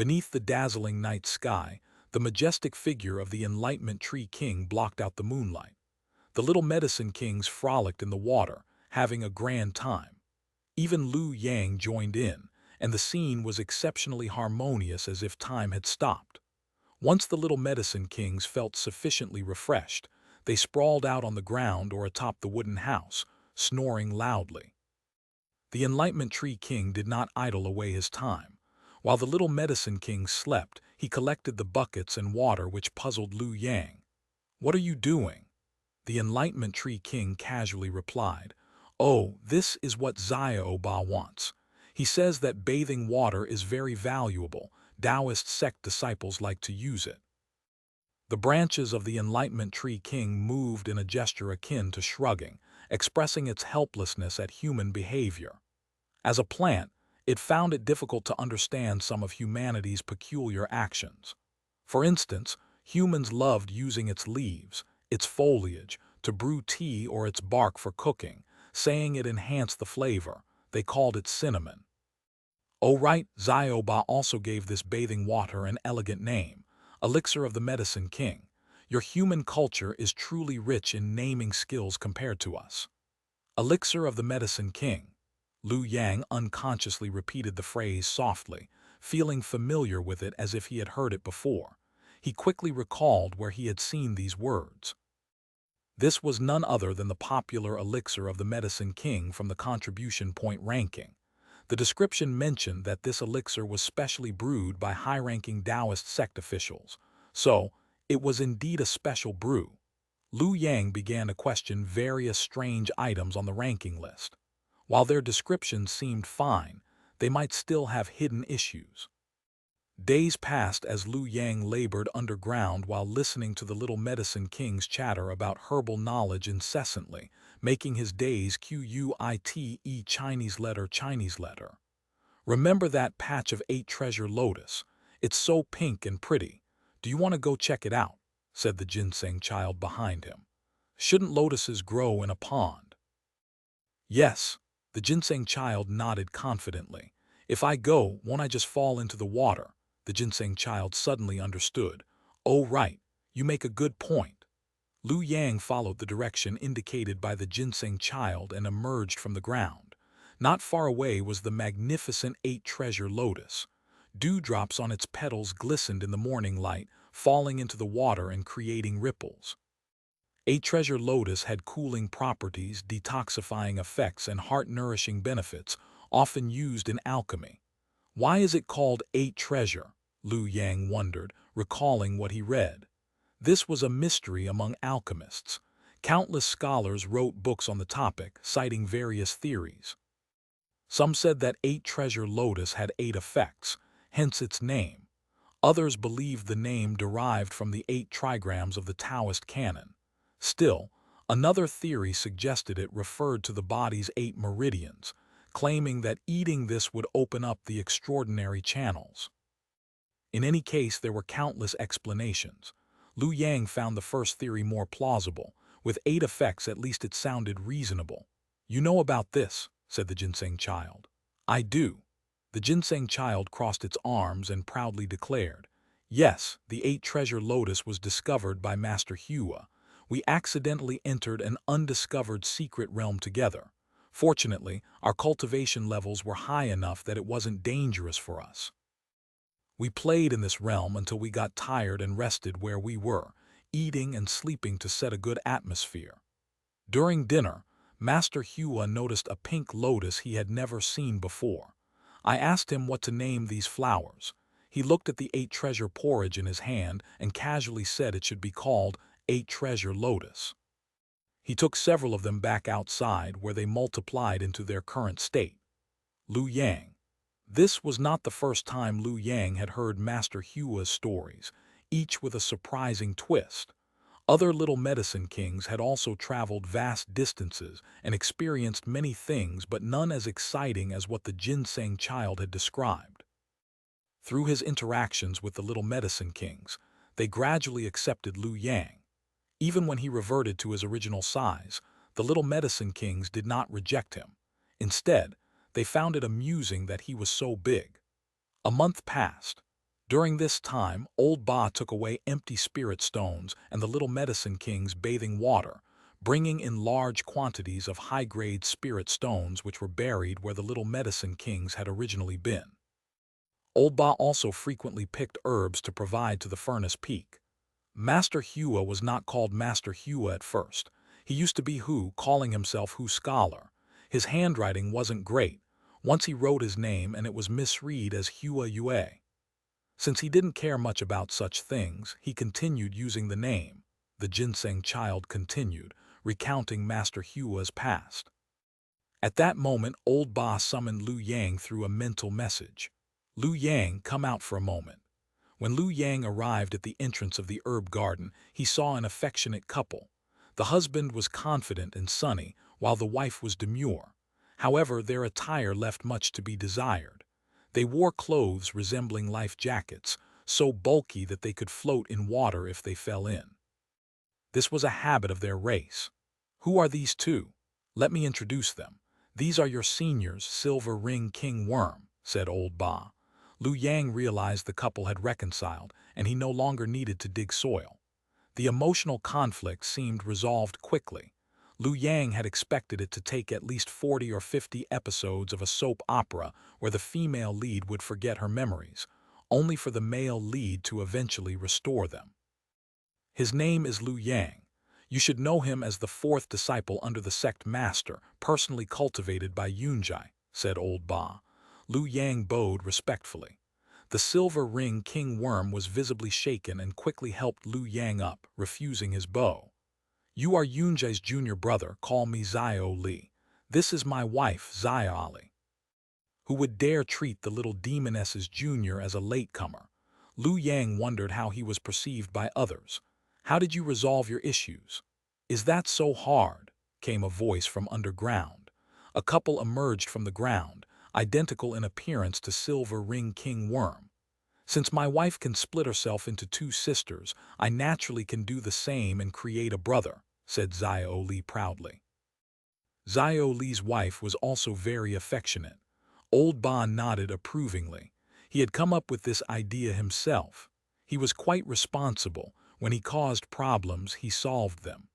Beneath the dazzling night sky, the majestic figure of the Enlightenment Tree King blocked out the moonlight. The little Medicine Kings frolicked in the water, having a grand time. Even Lu Yang joined in, and the scene was exceptionally harmonious as if time had stopped. Once the little Medicine Kings felt sufficiently refreshed, they sprawled out on the ground or atop the wooden house, snoring loudly. The Enlightenment Tree King did not idle away his time. While the little Medicine King slept, he collected the buckets and water which puzzled Lu Yang. "What are you doing?" The Enlightenment Tree King casually replied, "Oh, this is what Xiaoba wants. He says that bathing water is very valuable. Taoist sect disciples like to use it." The branches of the Enlightenment Tree King moved in a gesture akin to shrugging, expressing its helplessness at human behavior. As a plant, it found it difficult to understand some of humanity's peculiar actions. For instance, humans loved using its leaves, its foliage, to brew tea or its bark for cooking, saying it enhanced the flavor. They called it cinnamon. Oh right, Zioba also gave this bathing water an elegant name, Elixir of the Medicine King. Your human culture is truly rich in naming skills compared to us. Elixir of the Medicine King. Lu Yang unconsciously repeated the phrase softly, feeling familiar with it as if he had heard it before. He quickly recalled where he had seen these words. This was none other than the popular elixir of the Medicine King from the contribution point ranking. The description mentioned that this elixir was specially brewed by high-ranking Taoist sect officials. So, it was indeed a special brew. Lu Yang began to question various strange items on the ranking list. While their descriptions seemed fine, they might still have hidden issues. Days passed as Lu Yang labored underground while listening to the little Medicine King's chatter about herbal knowledge incessantly, making his days quite Chinese letter. "Remember that patch of 8 treasure lotus? It's so pink and pretty. Do you want to go check it out?" said the ginseng child behind him. "Shouldn't lotuses grow in a pond?" "Yes," the ginseng child nodded confidently. "If I go, won't I just fall into the water?" The ginseng child suddenly understood. "Oh right, you make a good point." Lu Yang followed the direction indicated by the ginseng child and emerged from the ground. Not far away was the magnificent 8 treasure lotus. Dewdrops on its petals glistened in the morning light, falling into the water and creating ripples. 8 treasure lotus had cooling properties, detoxifying effects, and heart-nourishing benefits, often used in alchemy. Why is it called 8 treasure? Lu Yang wondered, recalling what he read. This was a mystery among alchemists. Countless scholars wrote books on the topic, citing various theories. Some said that 8 treasure lotus had 8 effects, hence its name. Others believed the name derived from the 8 trigrams of the Taoist canon. Still, another theory suggested it referred to the body's 8 meridians, claiming that eating this would open up the extraordinary channels. In any case, there were countless explanations. Lu Yang found the first theory more plausible. With 8 effects, at least it sounded reasonable. "You know about this," said the ginseng child. "I do." The ginseng child crossed its arms and proudly declared, "Yes, the 8 treasure lotus was discovered by Master Hua. We accidentally entered an undiscovered secret realm together. Fortunately, our cultivation levels were high enough that it wasn't dangerous for us. We played in this realm until we got tired and rested where we were, eating and sleeping to set a good atmosphere. During dinner, Master Hua noticed a pink lotus he had never seen before. I asked him what to name these flowers. He looked at the 8 treasure porridge in his hand and casually said it should be called 8 treasure lotus. He took several of them back outside where they multiplied into their current state. Lu Yang. This was not the first time Lu Yang had heard Master Hua's stories, each with a surprising twist. Other little Medicine Kings had also traveled vast distances and experienced many things, but none as exciting as what the ginseng child had described. Through his interactions with the little Medicine Kings, they gradually accepted Lu Yang. Even when he reverted to his original size, the little Medicine Kings did not reject him. Instead, they found it amusing that he was so big. A month passed. During this time, Old Ba took away empty spirit stones and the little medicine king's bathing water, bringing in large quantities of high-grade spirit stones which were buried where the little medicine kings had originally been. Old Ba also frequently picked herbs to provide to the furnace peak. Master Hua was not called Master Hua at first. He used to be Hu, calling himself Hu Scholar. His handwriting wasn't great. Once he wrote his name and it was misread as Hua Yue. Since he didn't care much about such things, he continued using the name. The ginseng child continued, recounting Master Hua's past. At that moment, Old Ba summoned Lu Yang through a mental message. Lu Yang, come out for a moment. When Lu Yang arrived at the entrance of the herb garden, he saw an affectionate couple. The husband was confident and sunny, while the wife was demure. However, their attire left much to be desired. They wore clothes resembling life jackets, so bulky that they could float in water if they fell in. This was a habit of their race. Who are these two? Let me introduce them. These are your seniors, Silver Ring King Worm, said Old Ba. Lu Yang realized the couple had reconciled, and he no longer needed to dig soil. The emotional conflict seemed resolved quickly. Lu Yang had expected it to take at least 40 or 50 episodes of a soap opera where the female lead would forget her memories, only for the male lead to eventually restore them. His name is Lu Yang. You should know him as the fourth disciple under the sect master, personally cultivated by Yunjai, said Old Ba. Lu Yang bowed respectfully. The silver ring King Worm was visibly shaken and quickly helped Lu Yang up, refusing his bow. You are Yunjai's junior brother, call me Zio Li. This is my wife, Zia Ali. Who would dare treat the little demoness's junior as a latecomer? Lu Yang wondered how he was perceived by others. How did you resolve your issues? Is that so hard? Came a voice from underground. A couple emerged from the ground, identical in appearance to Silver Ring King Worm. Since my wife can split herself into two sisters, I naturally can do the same and create a brother, said Zio Li proudly. Zio Li's wife was also very affectionate. Old Ba nodded approvingly. He had come up with this idea himself. He was quite responsible. When he caused problems, he solved them.